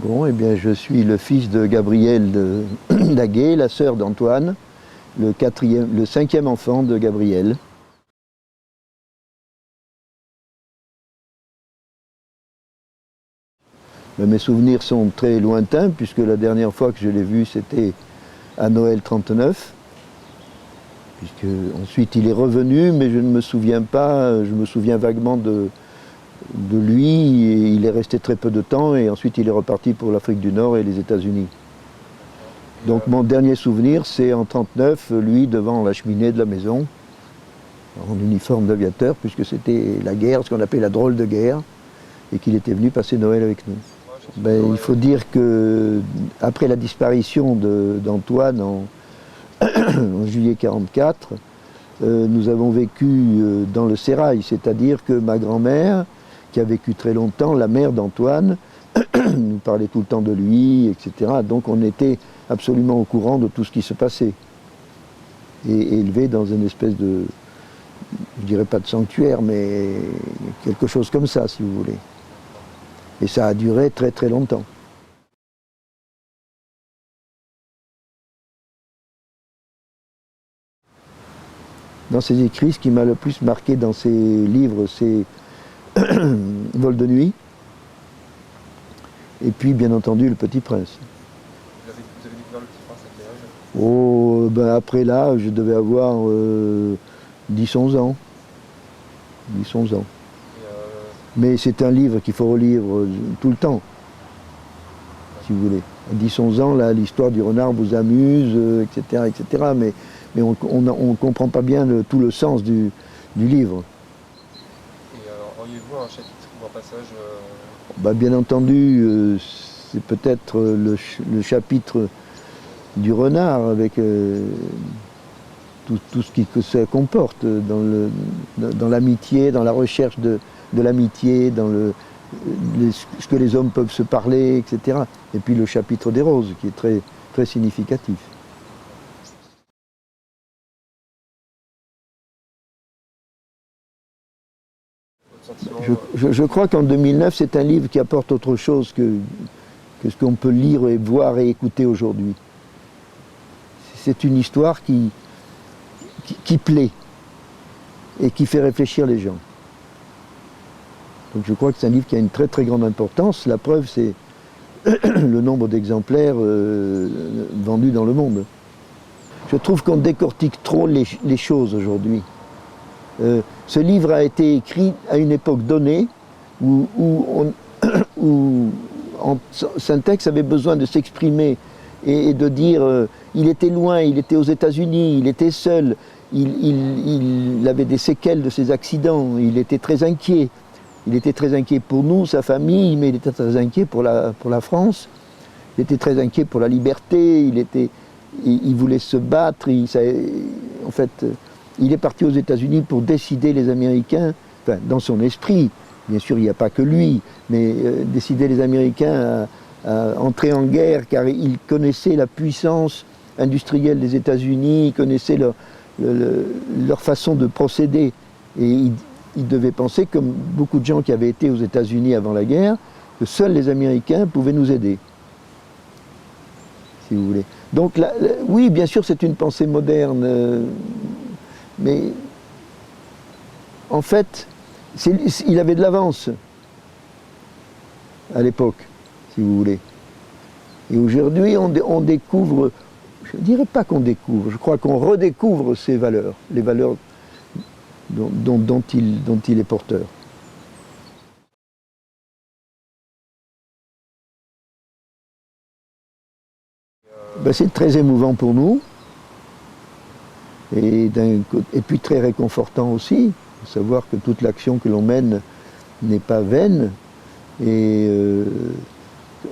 Bon, eh bien, je suis le fils de Gabrielle Daguet, la sœur d'Antoine, le cinquième enfant de Gabrielle. Mes souvenirs sont très lointains, puisque la dernière fois que je l'ai vu, c'était à Noël 39. Puisque ensuite il est revenu, mais je ne me souviens pas, je me souviens vaguement de lui. Et il est resté très peu de temps, et ensuite il est reparti pour l'Afrique du Nord et les États-Unis. Donc mon dernier souvenir, c'est en 39, lui devant la cheminée de la maison, en uniforme d'aviateur, puisque c'était la guerre, ce qu'on appelait la drôle de guerre, et qu'il était venu passer Noël avec nous. Ben, il faut dire que après la disparition d'Antoine en juillet 1944, nous avons vécu dans le sérail, c'est-à-dire que ma grand-mère, qui a vécu très longtemps, la mère d'Antoine, nous parlait tout le temps de lui, etc. Donc on était absolument au courant de tout ce qui se passait. Et élevé dans une espèce de, je dirais pas de sanctuaire, mais quelque chose comme ça, si vous voulez. Et ça a duré très très longtemps. Dans ses écrits, ce qui m'a le plus marqué dans ses livres, c'est Vol de nuit, et puis bien entendu Le Petit Prince. Vous avez découvert Le Petit Prince à quel âge? Oh, ben après là, je devais avoir 10-11 ans. 10-11 ans. Mais c'est un livre qu'il faut relire tout le temps, si vous voulez. À 10-11 ans, là, l'histoire du renard vous amuse, etc., etc. Mais on ne comprend pas bien tout le sens du livre. Et auriez-vous un chapitre ou un passage Ben, bien entendu, c'est peut-être le chapitre du renard, avec tout ce que ça comporte dans l'amitié, dans la recherche de l'amitié, dans ce que les hommes peuvent se parler, etc. Et puis le chapitre des roses, qui est très, très significatif. Je crois qu'en 2009, c'est un livre qui apporte autre chose que ce qu'on peut lire et voir et écouter aujourd'hui. C'est une histoire qui plaît et qui fait réfléchir les gens. Donc je crois que c'est un livre qui a une très très grande importance. La preuve, c'est le nombre d'exemplaires vendus dans le monde. Je trouve qu'on décortique trop les choses aujourd'hui. Ce livre a été écrit à une époque donnée où Syntex avait besoin de s'exprimer et de dire il était loin, il était aux États-Unis, il était seul, il avait des séquelles de ses accidents, il était très inquiet. Il était très inquiet pour nous, sa famille, mais il était très inquiet pour la France. Il était très inquiet pour la liberté, il voulait se battre. En fait, il est parti aux États-Unis pour décider les Américains, enfin, dans son esprit, bien sûr il n'y a pas que lui, mais décider les Américains à entrer en guerre, car il connaissait la puissance industrielle des États-Unis, il connaissait leur façon de procéder. Et il devait penser, comme beaucoup de gens qui avaient été aux États-Unis avant la guerre, que seuls les Américains pouvaient nous aider, si vous voulez. Donc oui, bien sûr, c'est une pensée moderne, mais en fait, il avait de l'avance à l'époque, si vous voulez. Et aujourd'hui, on découvre, je ne dirais pas qu'on découvre, je crois qu'on redécouvre ces valeurs, les valeurs dont il est porteur. Ben, c'est très émouvant pour nous, et puis très réconfortant aussi, de savoir que toute l'action que l'on mène n'est pas vaine, et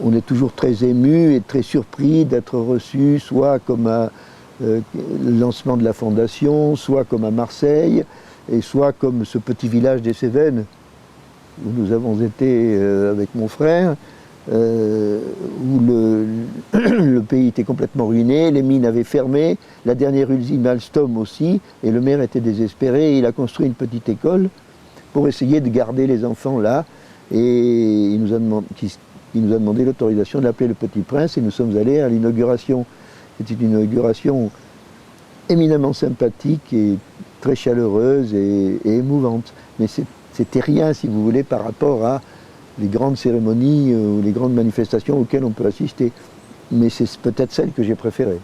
on est toujours très ému et très surpris d'être reçu, soit comme à le lancement de la fondation, soit comme à Marseille, et soit comme ce petit village des Cévennes, où nous avons été avec mon frère, où le pays était complètement ruiné, les mines avaient fermé, la dernière usine Alstom aussi, et le maire était désespéré, et il a construit une petite école pour essayer de garder les enfants là, et il nous a demandé, il nous a demandé l'autorisation de l'appeler le Petit Prince et nous sommes allés à l'inauguration. C'était une inauguration éminemment sympathique et très chaleureuse et émouvante. Mais c'était rien, si vous voulez, par rapport à les grandes cérémonies ou les grandes manifestations auxquelles on peut assister. Mais c'est peut-être celle que j'ai préférée.